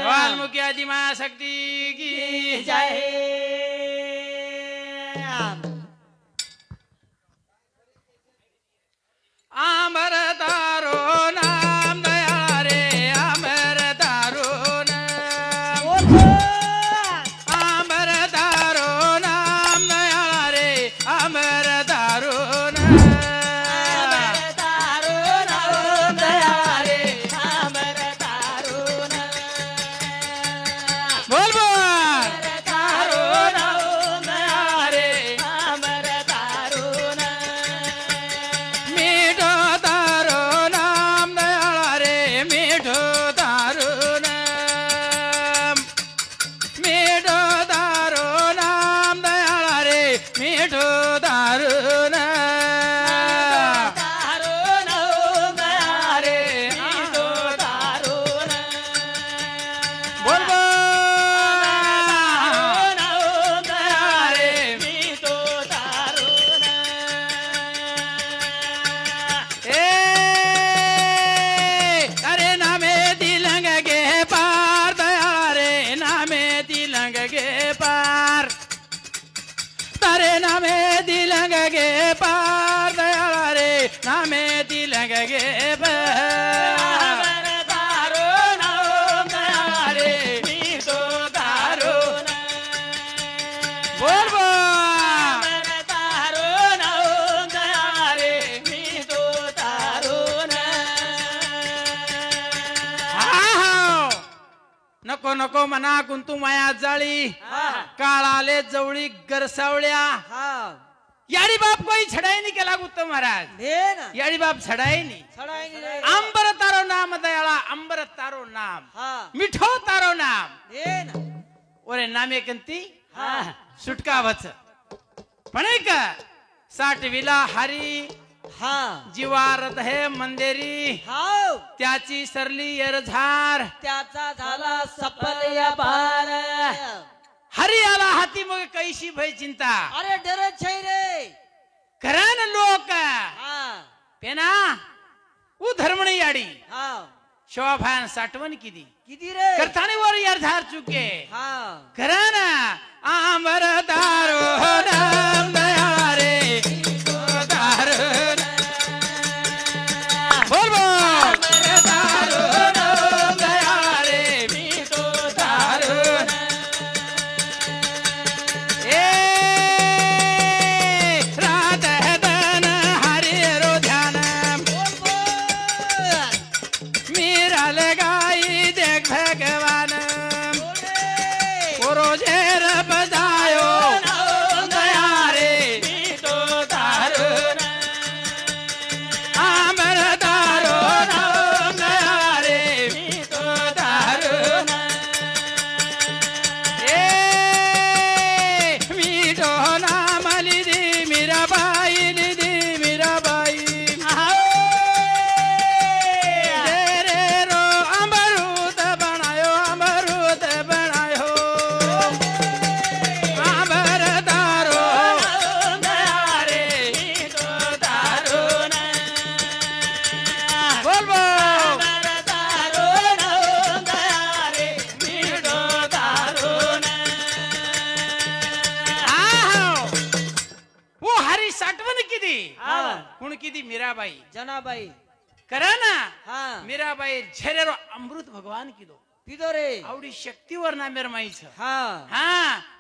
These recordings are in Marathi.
ज्वालामुखी आदिमा शक्ति की जय आमर तारो नाम दया रे आमर तारो नाम आमर तारो नाम दया रे आमर तारो नाम बोल बोल मीठो तारो नाम दयाळा रे मीठो तारो नाम मीठो तारो नाम दयाळा रे मीठो तारो नाम बोल बोल ए अरे नामे तिलंग गे पार दयाळा रे नामे तिलंग गे पार तारे नामे तिलंग गे पार दयाळा रे नामे तिलंग गे पार बोल बोल नको नको मना कुंतू माया जाळी काळाले जवळी गरसावळ्या याडी बाप कोई छडाई नहीं केला गुत्त महाराज याडी बाप छडाई नहीं अंबर तारो नाम दयाळा अंबर तारो नाम मिठो तारो नाम ओरे नामे कंती सुटका वच पण एक साठविला हरी जीवारत हे मंदेरी त्याची सरली यरझार त्याचा झाला सफल या भार हरी आला हाती मग कैशी भय चिंता अरे डरत छै रे करन लोक पेना उ धर्मणी याडी शोभान साठवण किती किती रे करताने वर यरझार चुके करन आंबर तारो नाम दया रे तारो बोल बोल तारो नाम दया रे मीठो तारो ए रात है तन हरि रो ध्यान मेरा लगाई देख भगवान रोजेर बजायो दया रे मीठो तारो आमर तारो नाम दया रे मीठो तारो ए मीठो नाम लिदी मीराबाई रे रो अमरूद बनायो आमर तारो दया रे मीठो तारो बोल बोल आओ वो हरी साठवण किती कोण किती मीराबाई जनाबाई करा ना हाँ मीराबाई झेरेरो अमृत भगवान किदो पिदो रे आवडी शक्तीवर ना मेरमाईच हाँ हा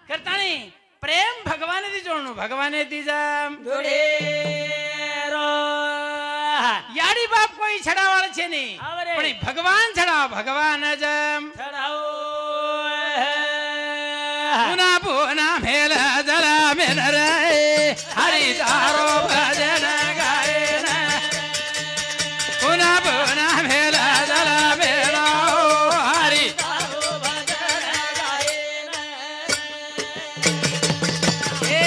करतानी प्रेम भगवान दी जोडणू भगवान दी जाम जोडे रो याडी बाप कोई छडावाळ छे नहीं आवरे। पण भगवान छडाव भगवान जम चढ़ाओ पुना पुना मेल जला मेल रे हरि तारो भजन गाए ना पुना पुना मेल जला मेल हरि तारो भजन गाए ए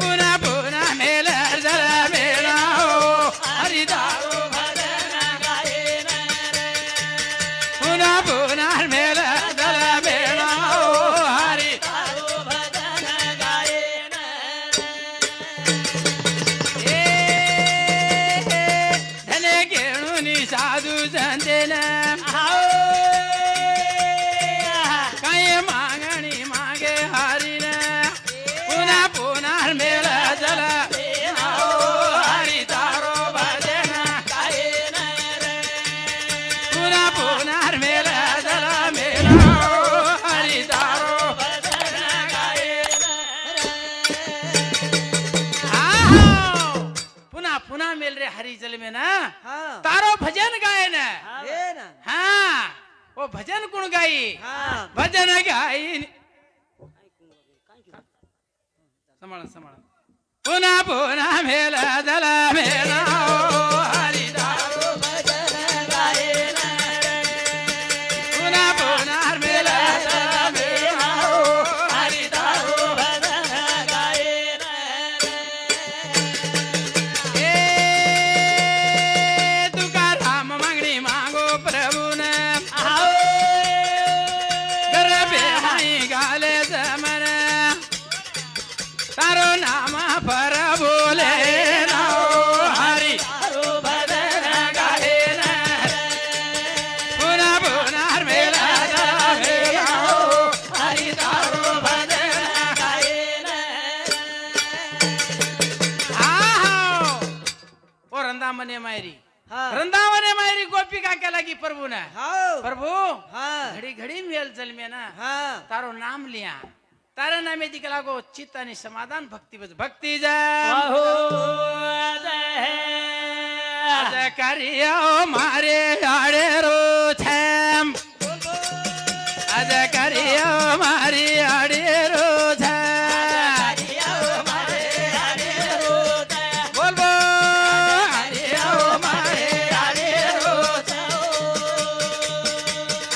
पुना पुना मेल जला मेल हरि तारो भजन गाए पुना पुना मेल जला मेल हरि तारो भजन गाए धने घेऊन साधू संतेन आओ पुनार मेला जला मेला हरी तारो भजन गायन पुन्हा पुन्हा मेल रे हरी जल में ना हा तारो भजन गायन हे ना हा ओ भजन कोण गाई हा भजन गाई सांभाळा सांभाळा पुन्हा पुन्हा मेला जला मेला हरी तारो भजन गायन पुन्हा पुन्हा मेला जला मेला हरी तारो भजन गायन ए तुकाराम मागणी मागो प्रभून गरबे हाई गाले जमन तारो नाम पर बोले नाओ हरी भजन गायन पुन्हा पुन्हा मेला जला मेला हरी तारो भजन गायन ओ रंदामने मायरी हा रंदावने मायरी गोपिका केला की प्रभु ने हा प्रभु हा घडी घडी मेल जल में ना हा तारो नाम लिया तारा नामे दिखला गो चित्त आणि समाधान भक्ती बज भक्ती जा आज करियो मारे आडे रो थम आज करियो मारी आडे रो थम बोल बो करियो मारे आडे रो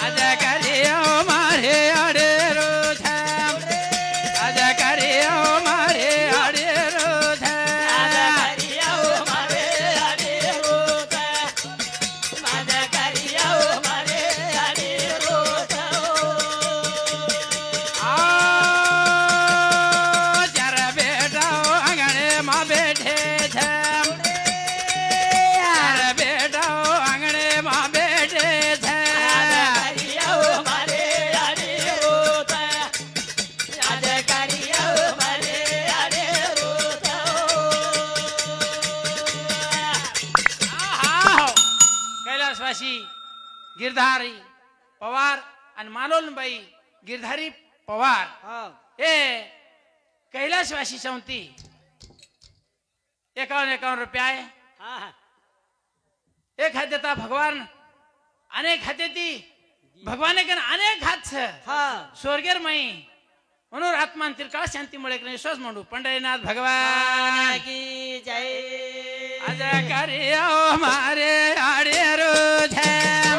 आज करियो मारे आडे रो थम आज करियो मारे आडे रो थम जर बेटा अंगणे मां बैठे थे जर बेटा अंगणे मां बैठे थे कैलासवासी गिरधारी पवार आणि मालोनबाई गिरधारी पवार हा ए कैलासवासी संवती 51 रुपया आहे एक हात देता भगवान अनेक हाते ती भगवान के अनेक हात हा स्वर्गेर माई म्हणून आत्मान तिरकाळ शांती मुळे विश्वास मांडू पंढरीनाथ भगवान की जय आज करियो मारे आडे रो थम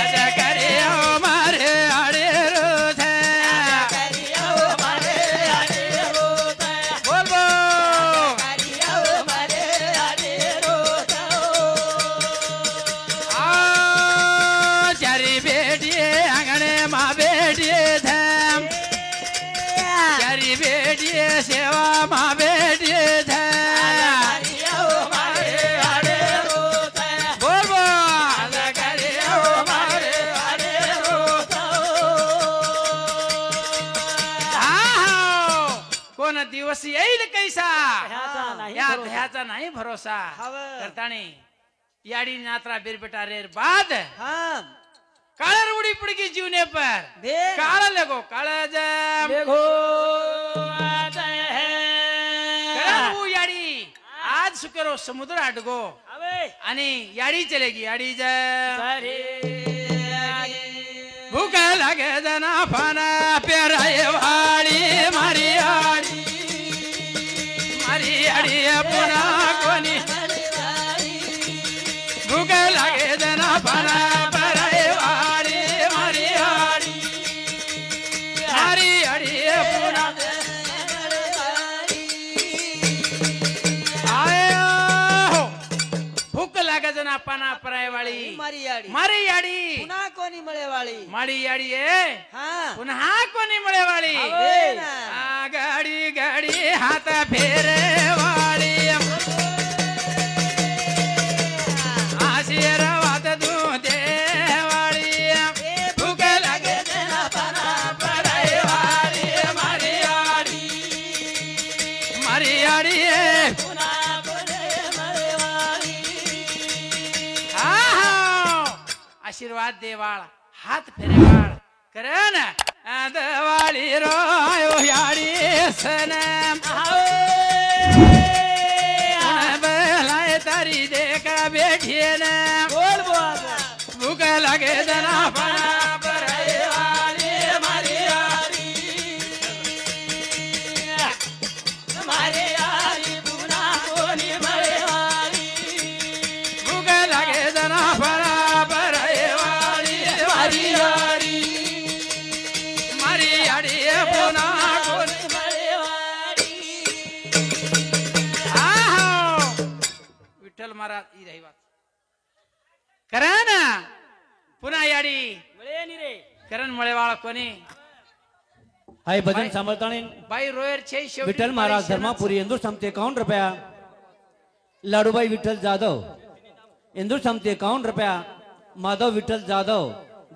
आज करियो मारे आडे रो थम बोल बो आ चारी बेटिए अंगणे मां बेटिए थम चारी बेटिए सेवा मां बेटिए थम बोल बो आज करियो मारे आडे रो कोण दिवस येईल कैसा या ध्येयाचा नाही भरोसा हवं. करताने याडी नात्रा बिरबेटा रेर बाद हा काळर उडी पडगी जीवने पर बे काळ लगो काळज याडी आज सुकेरो समुद्र अडगो आणि याडी चलेगी याडी जा भूक लागे जना फाना पेराय वाडी मारी आडी मारी आडी पुन्हा कोणी भूक लागे जना फाना पेराय वाडी मारी आडी मारी आडी पुन्हा आयो भूक लागे जना पाना परायवाळी मारी याडी मारी याडी पुन्हा कोणी मळेवाळी माडी याडी ये हा पुन्हा कोणी मळेवाळी बे ना आ गाडी गाडी हात फेरे वाळी आशीर्वाद तू देवाळी भूक लागे जना पाना परायवाळी मारी याडी मारी याडी ये आशीर्वाद देवाळ हात फेरेवाळ करन दवाळी रोयो याडी सन बलाय तारी देखा बेठियन बोल बोल भूक लागे जना पणा परवाली मारी यारी मारी यारी पुन्हा कोणी मळेवाली भूक लागे जना पणा परवाली मारी याडी मारी याडी पुन्हा कोणी मळेवाली विठ्ठल महाराज ही रही बात करा ना पुन्हा याडी मळेनी रे करण मळेवाळ कोणी हाय भजन सांभाळताणी बाई रोयर छे शेवटी विठ्ठल महाराज परेशानच. धर्मापुरी इंदूर समते 51 रुपया लाडूबाई विठ्ठल जाधव इंदूर समते 51 रुपया माधव विठ्ठल जाधव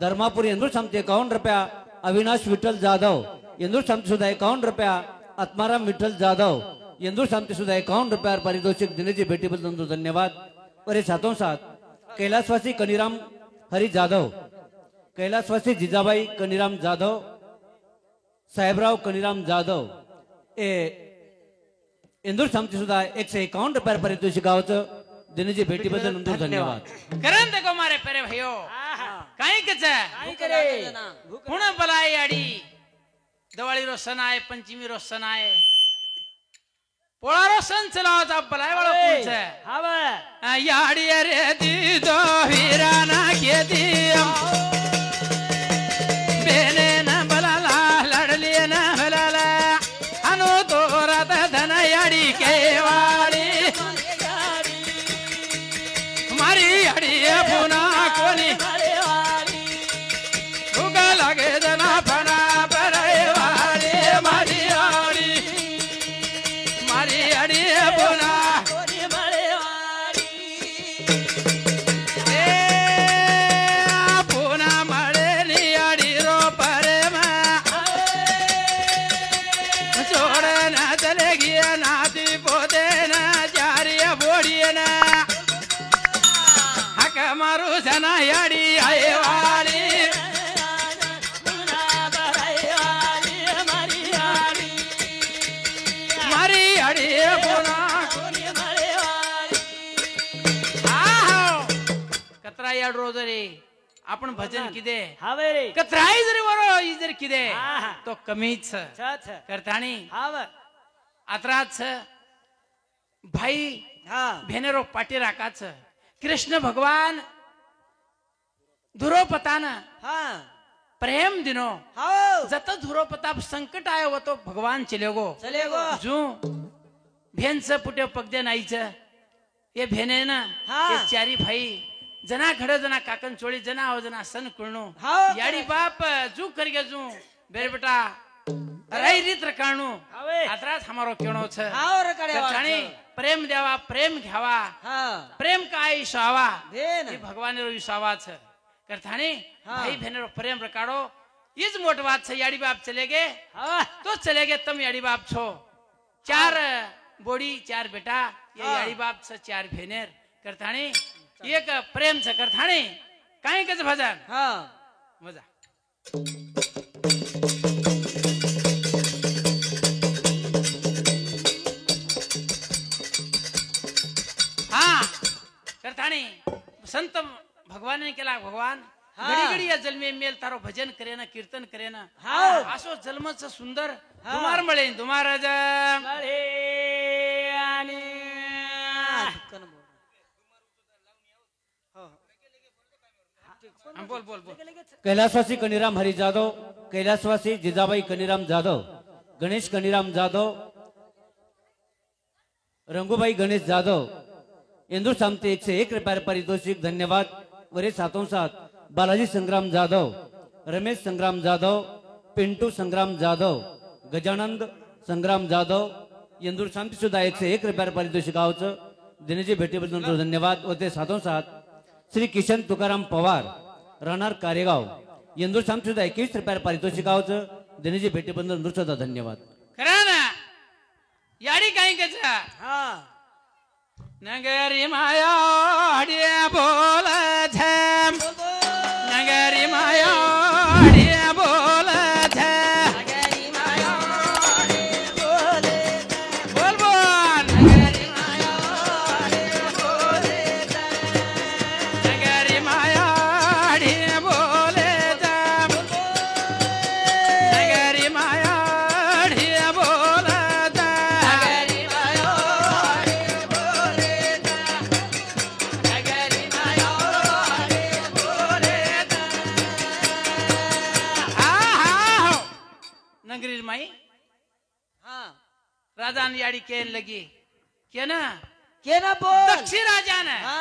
धर्मापुरी इंदूर समते 51 रुपया अविनाश विठ्ठल जाधव इंदूर समते सुद्धा 51 रुपया आत्माराम विठ्ठल जाधव इंदूर समते सुद्धा 51 रुपया पारितोषिक दिनेची भेटीबद्दल धन्यवाद और सातों साथ कैलासवासी कनीराम हरी जाधव कैलासवासी जिजाबाई कनीराम जाधव साहेबराव कनीराम जाधव ए इंदूर समती सुद्धा 151 रुपया पारितोषिकाचं दिनेची भेटीबद्दल धन्यवाद करण देखो मारे पेरे भयो काही कच भूक लागे जना भूक पुण बलाय याडी दिवाळी रो सण आहे पंचमी रो सण आहे पोळा रो सण चलावचा बलाय वाळो कोणच हवा याडी रे दी दो वीराना खेती बेने न बलाला लडली न बलाला अनु तोरात धन याडी केवाडी मारी याडी पुन्हा कोणी भूक लागे जना फणा परवाडी मारी याडी मारी याडी पुन्हा कोणी मळेवाली पुन्हा मळेली याडी रो परम चोर न चले गिया नाती पोते न चारिय बोडिय न हक मारू जना याडी आहे वाली पुन्हा परवाली मारी यारी मारी याडी पुन्हा कोणी मळेवाली आहो कतरा याड रोज रे आपण भजन किदे हवे रे कतराई जरी वरो ई जर किदे आहा. तो कमीच छ छ करताणी हवा आत्राच भाई हा भेनेरो पाटी राकाच कृष्ण भगवान धुरोपतान हा प्रेम दिनो हाओ जत धुरोपताप संकट आयो वो तो भगवान चले गो चले गो जू भेनच पुटे पगदे नाहीच ये भेने ना हा. ये चारी भाई जना खड जना काकन चोळी जना हो जना सन कुळणू हाओ. याडी बाप जू करगे जू बेर बेटा रही रीत रकाणू हवे. आत्राच हमारो केणो छ हाओ रे कडे कथाणी प्रेम द्यावा प्रेम घ्यावा हा प्रेम काय ईशावा भेन ये भगवान रो ईशावा छ करथाणी हाँ. भाई भेनेरो प्रेम रकाडो इज मोट बात छ याडी बाप चले गे हवा तो चले गए तुम याडी बाप छो चार बोडी चार बेटा ये हाँ. याडी बाप छ चार भेनेर करथाणी एक प्रेम छ करथाणी काय कच भजन हा मजा हा करथाणी संत भगवान ने केला भगवान हा. घडी घडी या जन्मे मेल तारो भजन करेना कीर्तन करेना हाओ. असो जन्मच सुंदर हा. दुमार मळे दुमार मळे आणि कन बोल बोल बोल बोल कैलासवासी कनीराम हरी जाधव कैलासवासी जिजाबाई कनीराम जाधव गणेश कनीराम जाधव रंगूबाई गणेश जाधव इंदूर सामते 101 रुपया पारितोषिक धन्यवाद वरे सातों साथ बालाजी संग्राम जाधव रमेश संग्राम जाधव पिंटू संग्राम जाधव गजानंद संग्राम जाधव इंदूर सामते सुद्धा 101 रुपया पारितोषिकाचं दिनेची भेटीबद्दल धन्यवाद व ते सातों साथ श्री किशन तुकाराम पवार राहणार कारेगाव इंदूर सामते सुद्धा 21 रुपया पारितोषिकाचं दिनेची भेटीबद्दल सुद्धा धन्यवाद खरा ना याडी काय कच हा नगरी माया बोल झम बोल बोल माई हा राजान याडी केन लगी के ना के ना बोल दक्षी राजा ना हा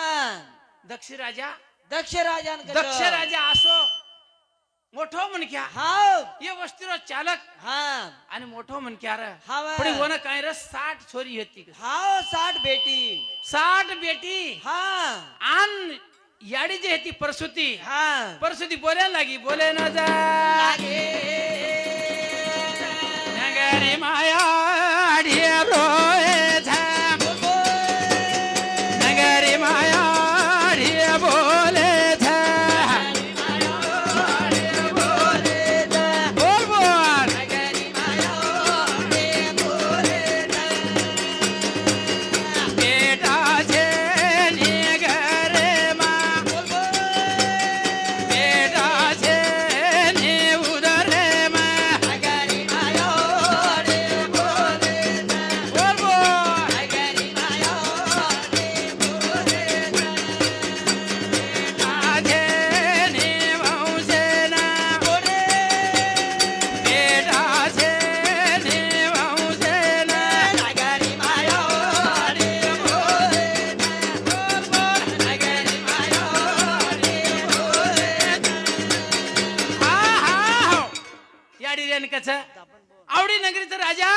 दक्षी राजा दक्ष राजान दक्ष राजा असो मोठो मनक्या हाव ये वस्तीरो चालक हा आणि मोठो मनक्या रे हाव पण वन काय रे 60 छोरी होती हाव 60 बेटी 60 बेटी हा आन याडी जे होती परसुती हा परसुती बोलायला लागी बोले ना जा लागे नगरी माया ढिया रोए झाम नगरी माया ढिया बोले झाम बोल बोल बेटा छे निगरे मा बेटा छे नि उदरे मा बोल बोल आजे नि वंशे ना बेटा छे नि वंशे ना याडी रेन कच आवडी नगरीचा राजा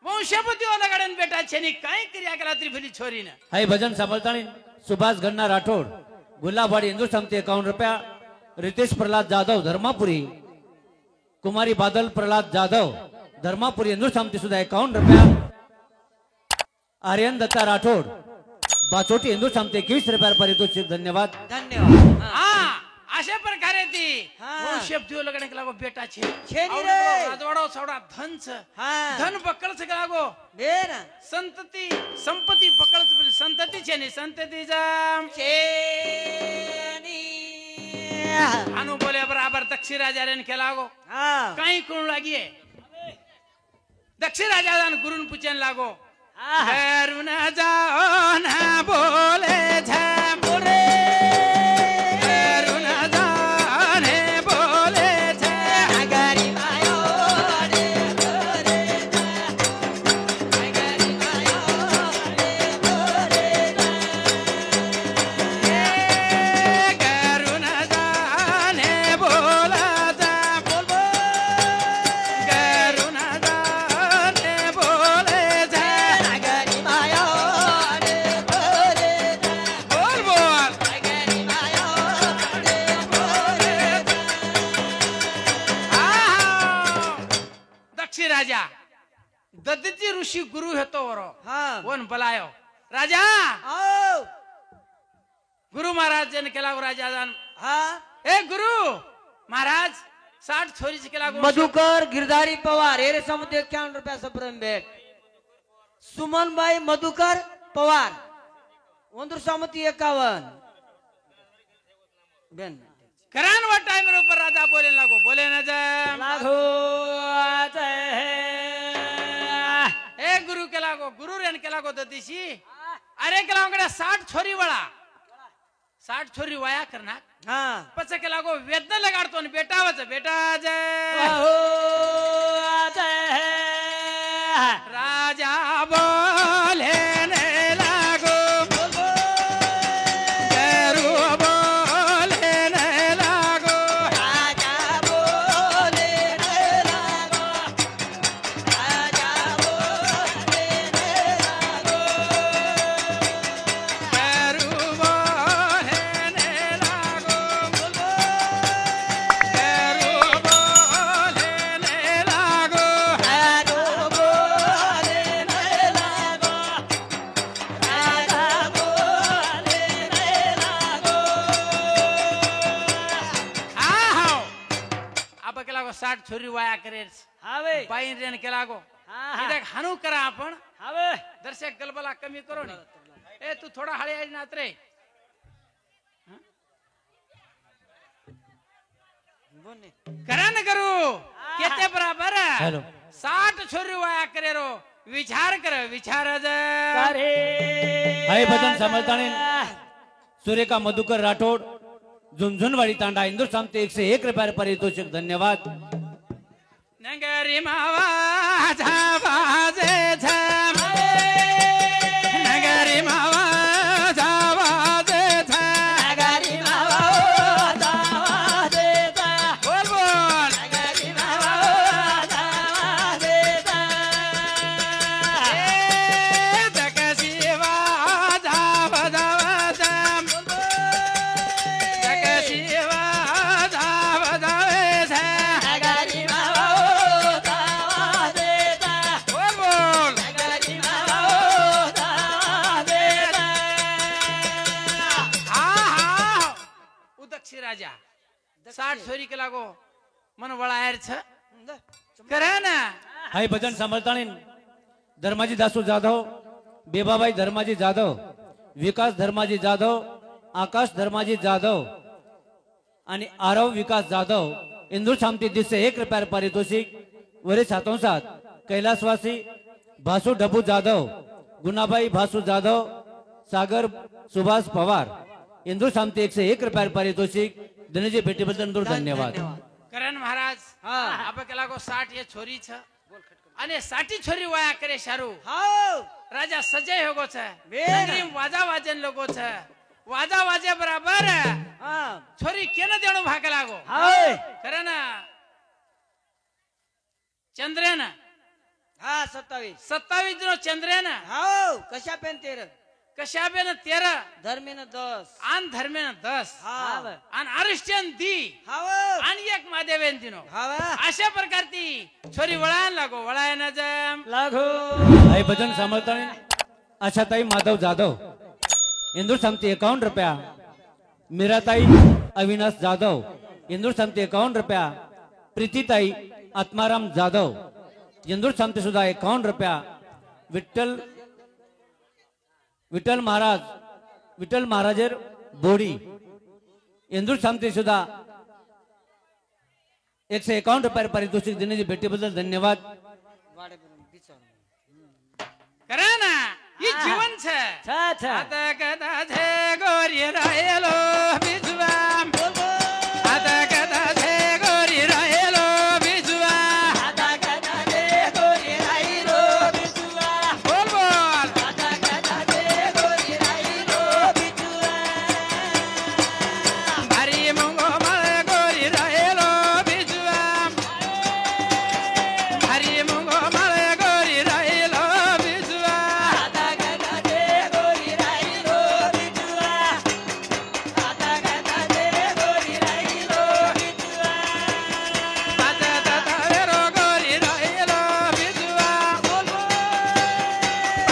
वंशपती वाला गाड्यान बेटा छेनी काय क्रिया केला त्रिफली छोरीनं हाय भजन सांभाळतानी सुभाष गन्ना राठोड गुलाबवाडी हिंदू समते 51 रुपया रितेश प्रल्हाद जाधव धर्मापुरी कुमारी बादल प्रल्हाद जाधव धर्मापुरी हिंदू समते सुद्धा 51 रुपया आर्यन दत्ता राठोड बाचोटी हिंदू समते 21 रुपया पारितोषिक धन्यवाद धन्यवाद हा. हा अशा प्रकारे ती हा. वंशपती वाला गाड्यान लागो बेटा छे छेनी आवडो रे. राजवाडो सवडा धनच हा धन बक्कळच लागो बे ना संतती संपत्ती बक्कळच संतती छे ने संतती जाम छेनी अनु बोले बराबर दक्षी राजा रेन केला गो हा काही कोण लागिये दक्षी राजा जान गुरुन पूछन लागो घरून जाओ ना बोले झम घरून जाने बोले झम घरून जाने बोला झम घरून जाने बोले झम बोल बोल दक्षी राजा दत्तीची ऋषी गुरु हेतो वरो हा वन बलायो राजा आओ गुरु महाराज जन केला गो राजा जान हा ए गुरु महाराज 60 छोरीची केला गो मधुकर गिरधारी पवार हे रे समुद्र 51 रुपया सप्रम भेट सुमनबाई मधुकर पवार ಒಂದೂರು ಸಮತಿ 51 बेन करान वा टाइम पर राजा बोले लागो बोले ना जम लागो ए गुरु केला गो गुरु रेन केला गो दतीशी अरे केला गो 60 छोरी वाला 60 छोरी वाया करना हा पछ केला गो वेदन लगाडतो ने बेटावच बेटा जय राजा बोले ने लागो गरु बोले ने लागो राजा बोले रे लागो राजा बोले रे लागो गरु बोले ने लागो गरु बोले ने लागो राजा बोले रे लागो राजा बोले रे लागो आहो अब केला गो 60 छोरी वाया करे हावे बाईन रेन केला गो हा इथे हानू करा आपण हावे दर्शक गलबला कमी करो नी ए तू थोडा हळे आई नात रे बोने करा न करू केते बराबर हॅलो 60 छोरी वाया करे रो विचार कर विचार अरे हाय भजन सांभाळतानी सूर्यका मधुकर राठोड झुंझुनवाडी तांडा हिंदू समते 101 रुपया पारितोषिक धन्यवाद नगरी मावा वाजे झम नगरी मावा वाजे झम नगरी मावा देता बोल बोल नगरी मावा देता जगशिवा जाव जाव झम जगशिवा जाव जाव झम नगरी मावा देता बोल बोल नगरी मावा देता हा उदक्षी राजा 60 छोरी के लागो मन वळायर छ करे ना हाय भजन सांभाळताना धर्माजी दासू जाधव बेबाबाई धर्माजी जाधव विकास धर्माजी जाधव आकाश धर्माजी जाधव आणि आरव विकास जाधव इंदूर शामती दिससे 1 रुपया पारितोषिक वरील हातोंसात कैलासवासी भासू डबू जाधव गुणाबाई भासू जाधव सागर सुभाष पवार इंदूर शामती 101 रुपया पारितोषिक दिनेजी भेटीबद्दल धन्यवाद करण महाराज आप के लागो 60 ये छोरी छ અને 60 छोरी वाया करे शारू राजा सजय होगो छ नगरी वाजा वाजन लोगो छ वाजा वाजे बराबर छोरी केने देणो भाग लागो करे ना चंद्रेन हा 27 27 दिनो चंद्रेन हाव कशा पेन 13 कशाबेन 13 धर्मेन 10 आन धर्मेन 10 हाव आन अरिष्टन दी हाव आणि एक महादेवेन दिनो हाव अशा प्रकारती छोरी वळायला लागो वळायला जम लागू हाय भजन सांभाळताना आशाताई माधव जाधव इंदूर शामती 51 रुपया मीराताई अविनाश जाधव इंदूर शामती 51 रुपया प्रीतीताई आत्माराम जाधव इंदूर शामती सुद्धा 51 रुपया विठ्ठल महाराजर बोडी इंदूर शामती सुद्धा 151 रुपये पारितोषिक देण्याची भेटीबद्दल धन्यवाद करे ना ही जीवन छ छा छा आता कदा छे गोरी रायलो बिजुआ आता कदा छे गोरी रायलो बिजुआ आता कदा दे गोरी राईलो बिचुआ बोल बोल आता कदा दे गोरी राईलो बिचुआ हरी मुंगो मळ गोरी रायलो बिजुआ हरी मुंगो मळ गोरी रायलो बिजुआ आता कदा दे गोरी राईलो बिचुआ आता कदा दे गोरी राईलो बिचुआ आता ततावेरो गोरी रायलो बिजुआ बोल बोल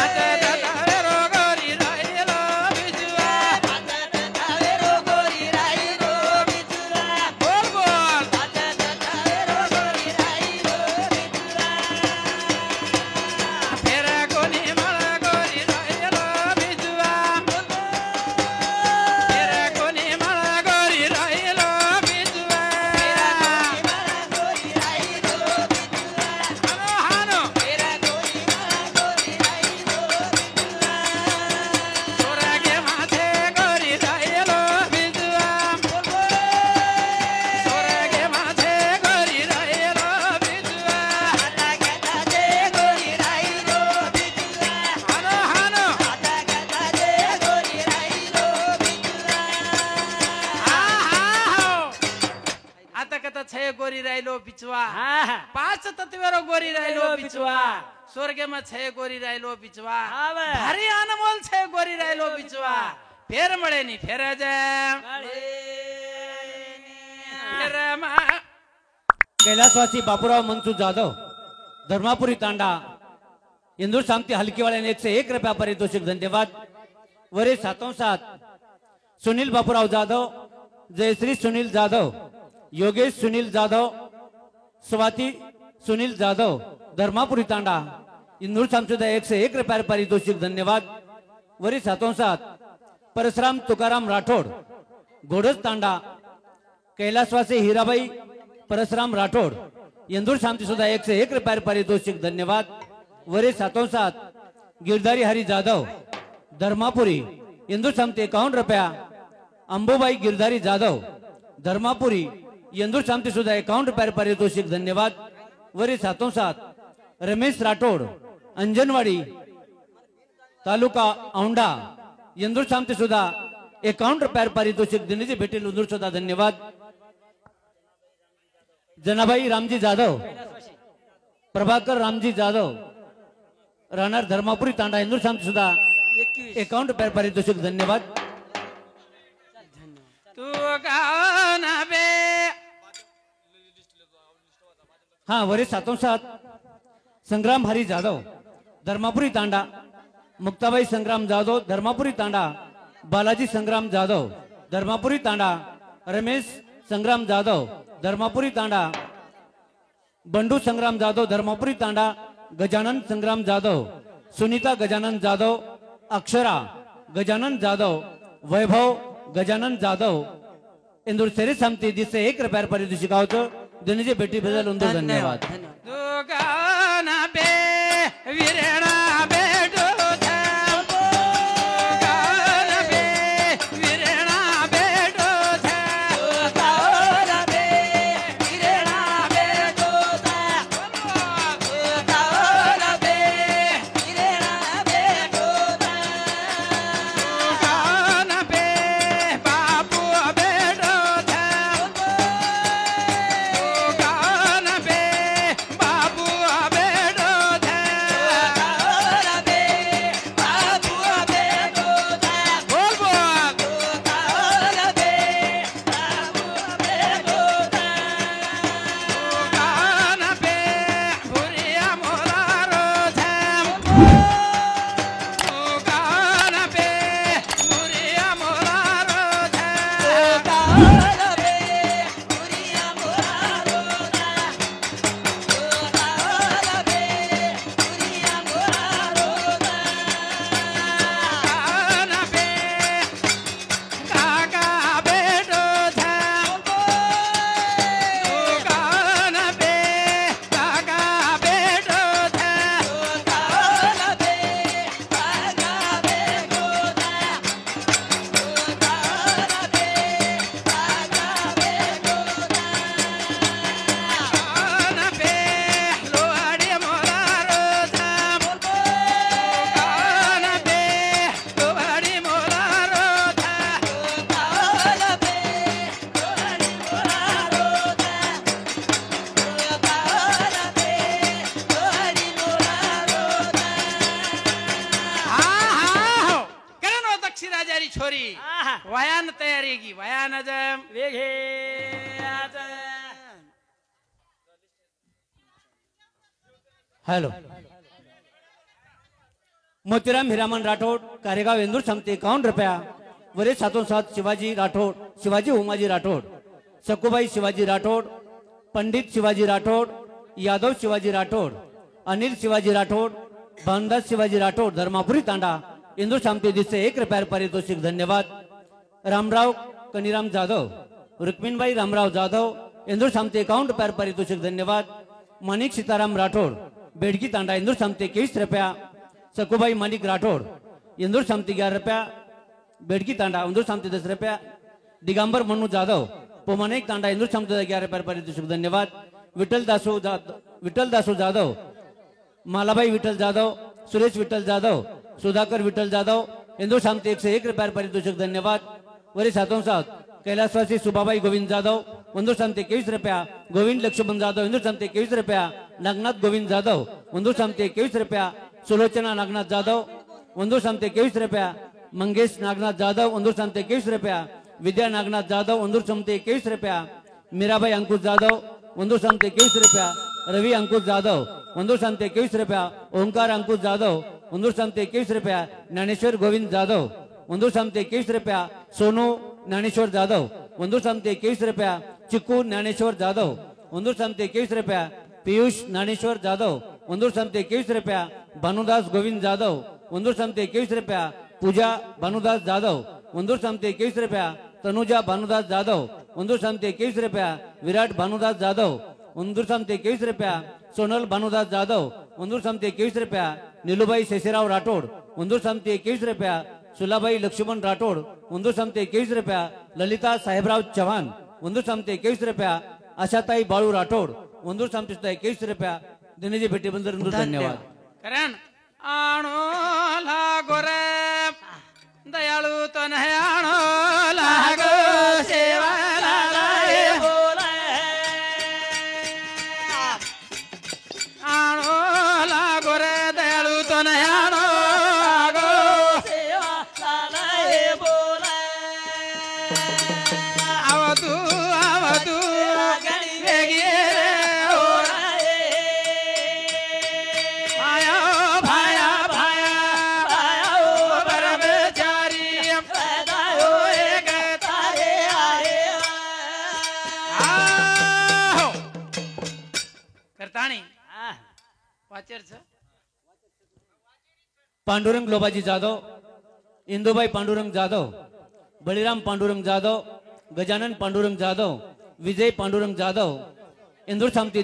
आता ततावेरो गोरी रायलो बिजुआ आता ततावेरो गोरी राईलो बिचुआ बोल बोल आता ततावेरो गोरी राईलो बिचुआ फेरा कोणी मळ गोरी रायलो बिजुआ फेरा कोणी मळ गोरी रायलो बिजुआ गोरी राईलो बिचुआ हानो हानो मेरा गोरी राईलो बिचुआ सोरागे माझे गोरी रायलो बिजुआ सोरागे माझे गोरी रायलो बिजुआ आता कदा दे गोरी राईलो बिचुआ हानो हानो आता कदा दे गोरी राईलो बिचुआ आता कथा छय गोरी रायलो बिचवा हा 5 तत्वेरो गोरी रायलो बिचवा बिचवा स्वर्गेमा छय गोरी रायलो बिचवा हा बे. भारी अनमोल छय गोरी रायलो बिचवा फेर मळे नी फेर जा फेर मा कैलासवासी बापूराव मनसू जाधव धर्मापुरी तांडा इंदूर शामती हलकीवाल्याने 101 रुपया पारितोषिक धन्यवाद वरील सातोंसात सुनील बापूराव जाधव जयश्री सुनील जाधव योगेश सुनील जाधव स्वाती सुनील जाधव धर्मापुरी तांडा इंदूर शामती 101 रुपया पारितोषिक धन्यवाद वरील सातोंसात परशुराम तुकाराम राठोड घोडज तांडा कैलासवासी हिराबाई परशुराम राठोड इंदूर शांती सुद्धा 101 रुपये पारितोषिक धन्यवाद वरील सातोंसात गिरधारी हरी जाधव धर्मापुरी इंदूर शांती 51 रुपया अंबुबाई गिरधारी जाधव धर्मापुरी इंदूर शांती सुद्धा 51 रुपये पारितोषिक धन्यवाद वरी 707 रमेश राठोड अंजनवाडी तालुका औंढा इंदूर शांती सुद्धा 51 रुपये पारितोषिक देण्याचे भेटेल इंदूर सुद्धा धन्यवाद. जनाबाई रामजी जाधव प्रभाकर रामजी जाधव राहणार धर्मापुरी तांडा इंदूर शांती सुद्धा 51 रुपये पारितोषिक धन्यवाद. तू गाव ना बे हा वरी 707 संग्राम हरी जाधव धर्मापुरी तांडा मुक्ताबाई संग्राम जाधव धर्मापुरी तांडा बालाजी संग्राम जाधव धर्मापुरी तांडा रमेश संग्राम जाधव धर्मापुरी तांडा बंडू संग्राम जाधव धर्मापुरी तांडा गजानन संग्राम जाधव सुनीता गजानन जाधव अक्षरा गजानन जाधव वैभव गजानन जाधव इंदूर सेरे समिती दिसे 1 रुपये पारितोषिक देण्याचे भेटी बदल धन्यवाद. तू गाव ना बे विरणा भेटू छोरी वयान तयारी की वयान वेघे हॅलो मोतीराम हिरामन राठोड कारेगाव इंदूर समिती 51 रुपया वरे 707 शिवाजी राठोड शिवाजी उमाजी राठोड सकुबाई शिवाजी राठोड पंडित शिवाजी राठोड यादव शिवाजी राठोड अनिल शिवाजी राठोड भानदास शिवाजी राठोड धर्मापुरी तांडा इंदूर समिती दिसे 1 रुपया पारितोषिक धन्यवाद. रामराव कनीराम जाधव रुक्मिणबाई रामराव जाधव इंदूर समिती 51 रुपया पारितोषिक धन्यवाद. माणिक सीताराम राठोड बेडगी तांडा इंदूर समिती 21 रुपया. सकुबाई माणिक राठोड इंदूर समिती 11 रुपया बेडगी तांडा इंदूर समिती 10 रुपया. दिगंबर मनु जाधव पोमानेक तांडा इंदूर समिती 11 रुपया पारितोषिक धन्यवाद. विठ्ठल दासू जाधव मालाबाई विठ्ठल जाधव सुरेश विठ्ठल जाधव सुधाकर विठ्ठल जाधव इंदूर समिती 101 रुपया पारितोषिक धन्यवाद. वरी 707 कैलासवासी सुबाबाई गोविंद जाधव इंदूर समिती 21 रुपया. गोविंद लक्ष्मण जाधव इंदूर समिती 21 रुपया. नागनाथ गोविंद जाधव इंदूर समिती 21 रुपया. सुलोचना नागनाथ जाधव इंदूर समिती 21 रुपया. मंगेश नागनाथ जाधव इंदूर समिती 21 रुपया. विद्या नागनाथ जाधव इंदूर समिती 21 रुपया. मीराबाई अंकुश जाधव इंदूर समिती 21 रुपया. रवि अंकुश जाधव इंदूर समिती 21 रुपया. ओंकार अंकुश जाधव इंदूर समिती 21 रुपया. ज्ञानेश्वर गोविंद जाधव इंदूर समिती 21 रुपया. सोनू ज्ञानेश्वर जाधव इंदूर समिती 21 रुपया. चिक्कू ज्ञानेश्वर जाधव इंदूर समिती 21 रुपया. पीयूष ज्ञानेश्वर जाधव इंदूर समिती 21 रुपया. भानुदास गोविंद जाधव इंदूर समिती 21 रुपया. पूजा भानुदास जाधव इंदूर समिती 21 रुपया. तनुजा भानुदास जाधव इंदूर समिती 21 रुपया. विराट भानुदास जाधव इंदूर समिती 21 रुपया. सोनल भानुदास जाधव इंदूर समिती 21 रुपया. नीलूबाई शेषराव राठोड इंदूर समिती 21 रुपया. सुलाबाई लक्ष्मण राठोड इंदूर समिती 21 रुपया. ललिता साहेबराव चव्हाण इंदूर समिती 21 रुपया. आशाताई बाळू राठोड ಒಂದು ಸಂತಿಸ್ತ 21 ರೂಪಾಯಿ ದಿನಜಿ ಭೇಟಿ ಬಂದರು ಧನ್ಯವಾದ कारण आणो लागो रे दयाळू तो नाही आणो लागो सेवाला रे आणो लागो रे दयाळू तो नाही आणो लागो आवतू वेगी रे हो भाया भाया भाया ओ ब्रह्मचारी ओ एक तारे आओ करताणी वाचरच पांडुरंग लोबाजी जाधव इंदुबाई पांडुरंग जाधव बळीराम पांडुरंग जाधव गजानन पांडुरंग जाधव विजय पांडुरंग जाधव इंदूर समिती